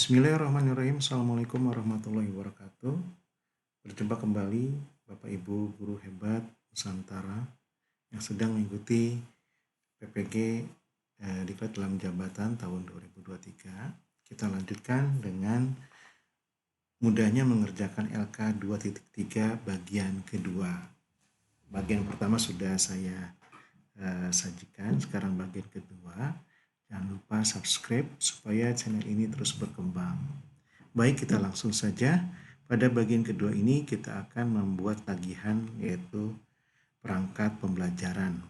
Bismillahirrahmanirrahim. Assalamualaikum warahmatullahi wabarakatuh. Berjumpa kembali Bapak Ibu guru hebat Nusantara yang sedang mengikuti PPG Diklat dalam Jabatan tahun 2023. Kita lanjutkan dengan mudahnya mengerjakan LK 2.3 bagian kedua. Bagian pertama sudah saya sajikan, sekarang bagian kedua. Jangan lupa subscribe supaya channel ini terus berkembang. Baik, kita langsung saja. Pada bagian kedua ini kita akan membuat tagihan, yaitu perangkat pembelajaran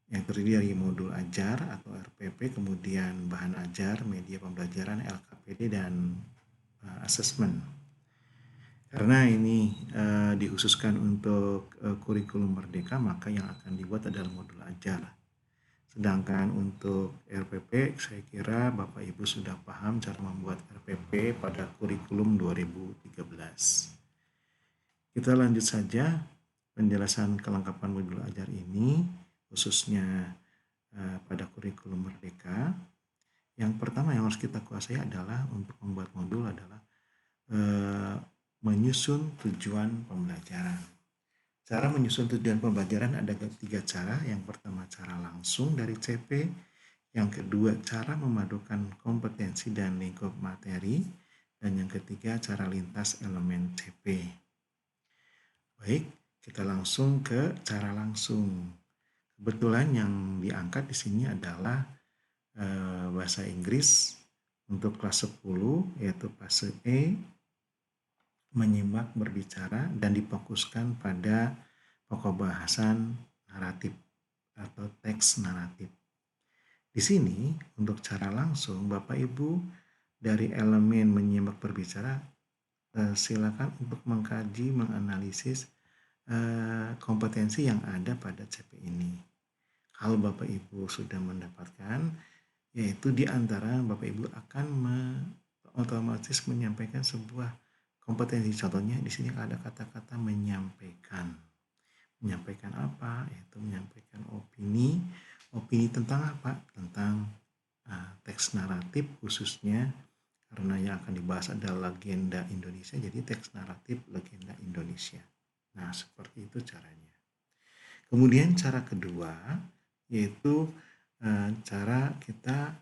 yang terdiri dari modul ajar atau RPP, kemudian bahan ajar, media pembelajaran, LKPD, dan asesmen. Karena ini dikhususkan untuk kurikulum merdeka, maka yang akan dibuat adalah modul ajar. Sedangkan untuk RPP, saya kira Bapak Ibu sudah paham cara membuat RPP pada kurikulum 2013. Kita lanjut saja penjelasan kelengkapan modul ajar ini, khususnya pada kurikulum merdeka. Yang pertama yang harus kita kuasai adalah untuk membuat modul adalah menyusun tujuan pembelajaran. Cara menyusun tujuan pembelajaran ada 3 cara. Yang pertama cara langsung dari CP, yang kedua cara memadukan kompetensi dan lingkup materi, dan yang ketiga cara lintas elemen CP. Baik, kita langsung ke cara langsung. Kebetulan yang diangkat di sini adalah bahasa Inggris untuk kelas 10, yaitu fase E, menyimak, berbicara, dan difokuskan pada pokok bahasan naratif atau teks naratif. Di sini untuk cara langsung, Bapak Ibu dari elemen menyimak, berbicara, silakan untuk mengkaji, menganalisis kompetensi yang ada pada CP ini. Kalau Bapak Ibu sudah mendapatkan, yaitu di antara Bapak Ibu akan otomatis menyampaikan sebuah kompetensi. Contohnya di sini ada kata-kata menyampaikan. Menyampaikan apa? Yaitu menyampaikan opini. Opini tentang apa? Tentang teks naratif, khususnya karena yang akan dibahas adalah legenda Indonesia, jadi teks naratif legenda Indonesia. Nah, seperti itu caranya. Kemudian cara kedua yaitu cara kita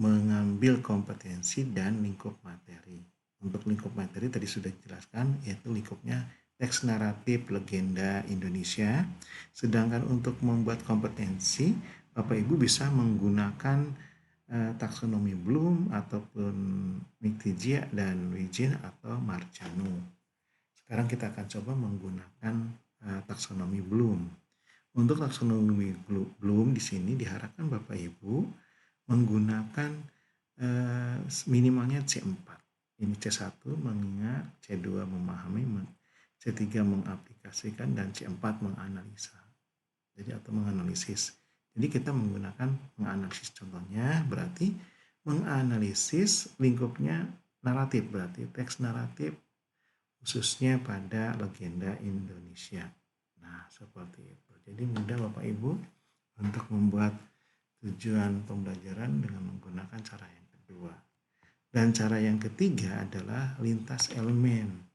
mengambil kompetensi dan lingkup materi. Untuk lingkup materi tadi sudah dijelaskan, yaitu lingkupnya teks naratif legenda Indonesia. Sedangkan untuk membuat kompetensi, Bapak Ibu bisa menggunakan taksonomi Bloom ataupun Niktijia dan Wijin atau Marciano. Sekarang kita akan coba menggunakan taksonomi Bloom. Untuk taksonomi Bloom di sini diharapkan Bapak Ibu menggunakan minimalnya C4. Ini C1 mengingat, C2 memahami, C3 mengaplikasikan, dan C4 menganalisa. Jadi atau menganalisis. Jadi kita menggunakan menganalisis, contohnya berarti menganalisis lingkupnya naratif, berarti teks naratif khususnya pada legenda Indonesia. Nah, seperti itu. Jadi mudah Bapak Ibu untuk membuat tujuan pembelajaran dengan menggunakan cara yang kedua. Dan cara yang ketiga adalah lintas elemen.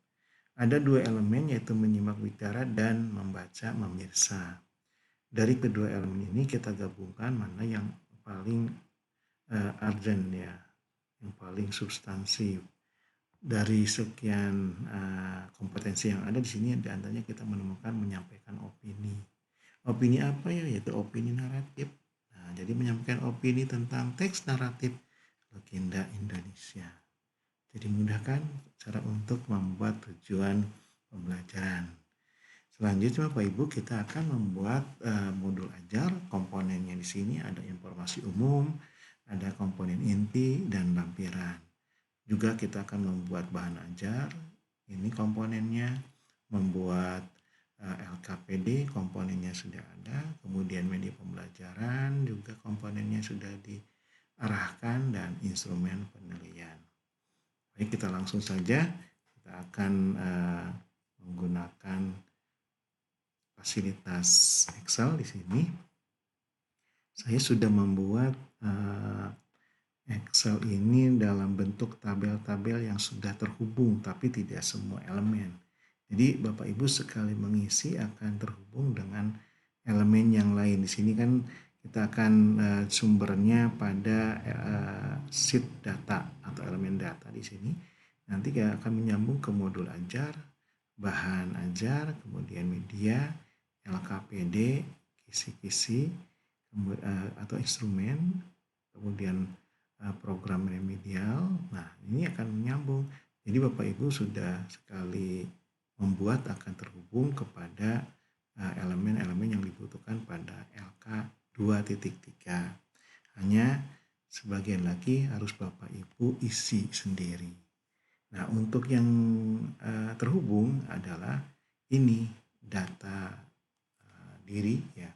Ada 2 elemen, yaitu menyimak, bicara, dan membaca, memirsa. Dari kedua elemen ini kita gabungkan mana yang paling urgent ya, yang paling substansif. Dari sekian kompetensi yang ada di sini, di antaranya kita menemukan menyampaikan opini. Opini apa ya? Yaitu opini naratif. Nah, jadi menyampaikan opini tentang teks naratif legenda Indonesia. Jadi mudahkan cara untuk membuat tujuan pembelajaran. Selanjutnya Bapak Ibu kita akan membuat modul ajar. Komponennya di sini ada informasi umum, ada komponen inti dan lampiran. Juga kita akan membuat bahan ajar. Ini komponennya, membuat LKPD, komponennya sudah ada. Kemudian media pembelajaran juga komponennya sudah diarahkan, dan instrumen penilaian. Baik, kita langsung saja. Kita akan menggunakan fasilitas Excel di sini. Saya sudah membuat Excel ini dalam bentuk untuk tabel-tabel yang sudah terhubung tapi tidak semua elemen. Jadi Bapak Ibu sekali mengisi akan terhubung dengan elemen yang lain. Di sini kan kita akan sumbernya pada sheet data atau elemen data di sini. Nanti kita akan menyambung ke modul ajar, bahan ajar, kemudian media, LKPD, kisi-kisi, atau instrumen, kemudian program remedial. Nah, ini akan menyambung. Jadi Bapak Ibu sudah sekali membuat akan terhubung kepada elemen-elemen yang dibutuhkan pada LK 2.3. Hanya sebagian lagi harus Bapak Ibu isi sendiri. Nah, untuk yang terhubung adalah ini data diri ya,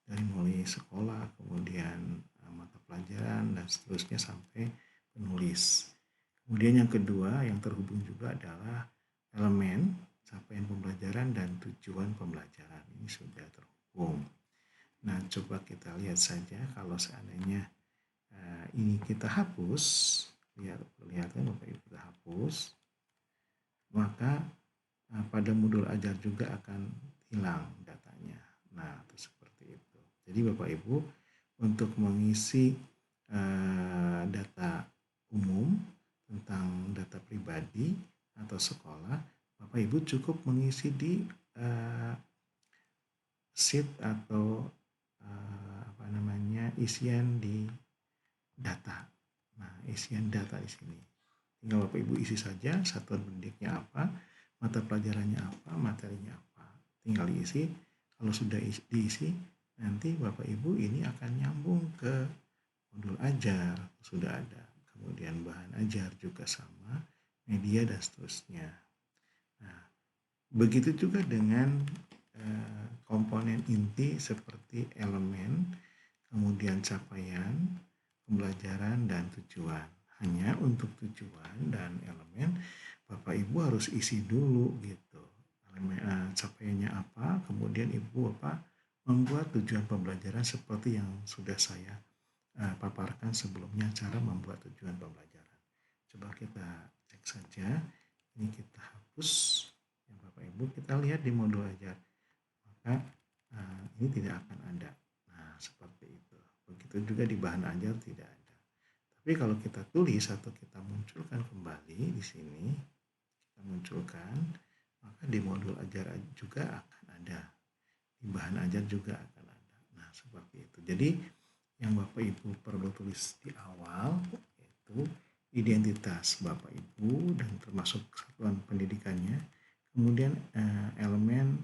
dari mulai sekolah, kemudian mata pelajaran dan seterusnya sampai penulis. Kemudian yang kedua yang terhubung juga adalah elemen, capaian pembelajaran dan tujuan pembelajaran. Ini sudah terhubung. Nah, coba kita lihat saja kalau seandainya ini kita hapus, lihat kan Bapak Ibu kita hapus, maka pada modul ajar juga akan hilang datanya. Nah, itu seperti itu. Jadi Bapak Ibu untuk mengisi data umum tentang data pribadi atau sekolah, Bapak Ibu cukup mengisi di sheet atau isian di data. Nah, isian data di sini. Tinggal Bapak Ibu isi saja satuan pendidiknya apa, mata pelajarannya apa, materinya apa. Tinggal diisi. Kalau sudah diisi, nanti Bapak Ibu ini akan nyambung ke modul ajar, sudah ada. Kemudian bahan ajar juga sama, media dan seterusnya. Nah, begitu juga dengan komponen inti seperti elemen, kemudian capaian, pembelajaran, dan tujuan. Hanya untuk tujuan dan elemen Bapak Ibu harus isi dulu gitu. Capaiannya apa, kemudian Ibu Bapak membuat tujuan pembelajaran seperti yang sudah saya paparkan sebelumnya, cara membuat tujuan pembelajaran. Coba kita cek saja. Ini kita hapus yang Bapak Ibu, kita lihat di modul ajar. Maka ini tidak akan ada. Nah, seperti itu. Begitu juga di bahan ajar tidak ada. Tapi kalau kita tulis atau kita munculkan kembali di sini, kita munculkan, maka di modul ajar juga akan ada. Di bahan ajar juga akan ada. Nah, seperti itu. Jadi yang Bapak Ibu perlu tulis di awal yaitu identitas Bapak Ibu dan termasuk satuan pendidikannya, kemudian elemen,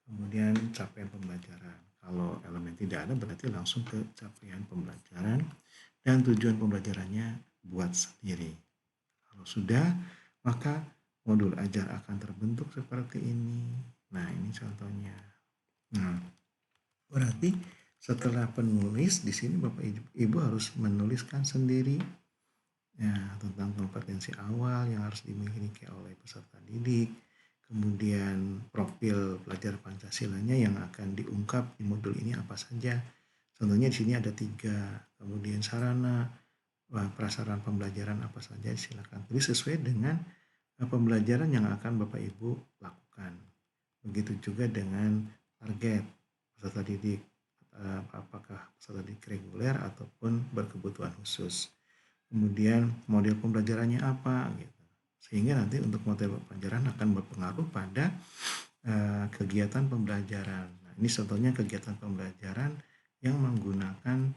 kemudian capaian pembelajaran. Kalau elemen tidak ada berarti langsung ke capaian pembelajaran dan tujuan pembelajarannya buat sendiri. Kalau sudah, maka modul ajar akan terbentuk seperti ini. Nah, ini contohnya. Nah, berarti setelah penulis di sini Bapak Ibu harus menuliskan sendiri ya, tentang kompetensi awal yang harus dimiliki oleh peserta didik, kemudian profil pelajar Pancasilanya yang akan diungkap di modul ini apa saja. Contohnya di sini ada 3, kemudian sarana prasarana pembelajaran apa saja, silakan tulis sesuai dengan pembelajaran yang akan Bapak Ibu lakukan. Begitu juga dengan target peserta didik, apakah peserta didik reguler ataupun berkebutuhan khusus. Kemudian model pembelajarannya apa gitu. Sehingga nanti untuk model pembelajaran akan berpengaruh pada kegiatan pembelajaran. Nah, ini contohnya kegiatan pembelajaran yang menggunakan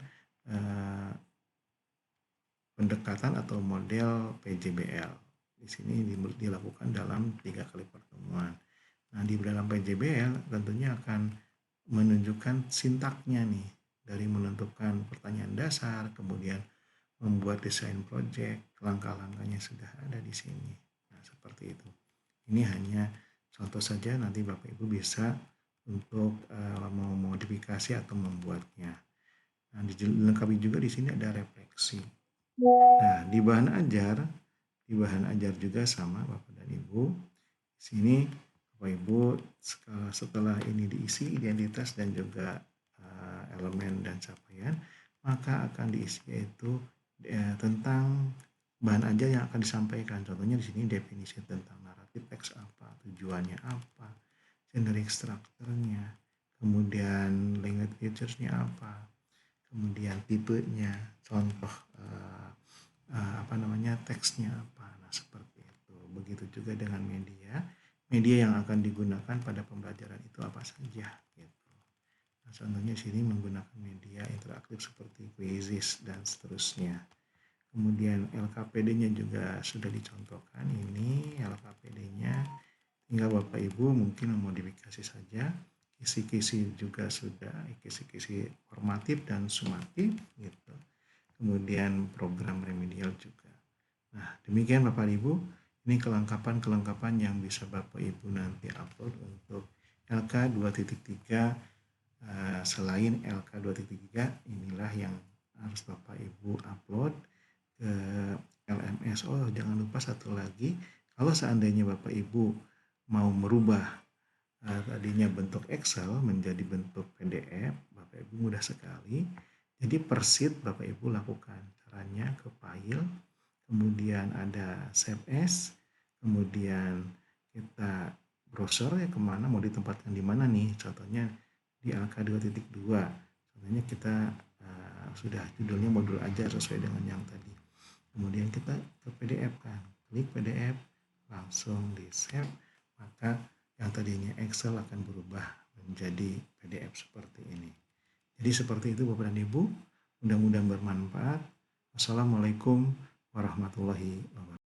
pendekatan atau model PJBL. Di sini dilakukan dalam 3 kali pertemuan. Nah, di dalam PJBL tentunya akan menunjukkan sintaknya nih, dari menentukan pertanyaan dasar, kemudian membuat desain proyek, langkah-langkahnya sudah ada di sini. Nah, seperti itu. Ini hanya contoh saja, nanti Bapak Ibu bisa untuk memodifikasi atau membuatnya. Nah, dilengkapi juga di sini ada refleksi. Nah, di bahan ajar juga sama Bapak dan Ibu. Di sini Bapak Ibu setelah ini diisi identitas dan juga elemen dan capaian, maka akan diisi yaitu tentang bahan aja yang akan disampaikan. Contohnya di sini definisi tentang naratif teks apa, tujuannya apa, generic structure-nya, kemudian language features-nya apa, kemudian tipenya, contoh teksnya apa. Nah, seperti itu. Begitu juga dengan media. Media yang akan digunakan pada pembelajaran itu apa saja gitu. Nah, contohnya sini menggunakan media interaktif seperti quizzes dan seterusnya. Kemudian LKPD-nya juga sudah dicontohkan. Ini LKPD-nya, tinggal Bapak Ibu mungkin memodifikasi saja. Kisi-kisi juga sudah, kisi-kisi formatif dan sumatif gitu. Kemudian program remedial juga. Nah, demikian Bapak Ibu, ini kelengkapan-kelengkapan yang bisa Bapak Ibu nanti upload untuk LK 2.3. Selain LK 2.3, inilah yang harus Bapak Ibu upload ke LMS. Oh, jangan lupa satu lagi, kalau seandainya Bapak Ibu mau merubah tadinya bentuk Excel menjadi bentuk PDF, Bapak Ibu mudah sekali. Jadi per sheet Bapak Ibu lakukan. Caranya ke file, kemudian ada save as, kemudian kita browser ya kemana, mau ditempatkan di mana nih, contohnya di LK 2.2. Contohnya kita sudah judulnya modul aja sesuai dengan yang tadi. Kemudian kita ke PDF kan, klik PDF, langsung di save, maka yang tadinya Excel akan berubah menjadi PDF seperti ini. Jadi seperti itu Bapak dan Ibu, mudah-mudahan bermanfaat. Wassalamualaikum warahmatullahi wabarakatuh.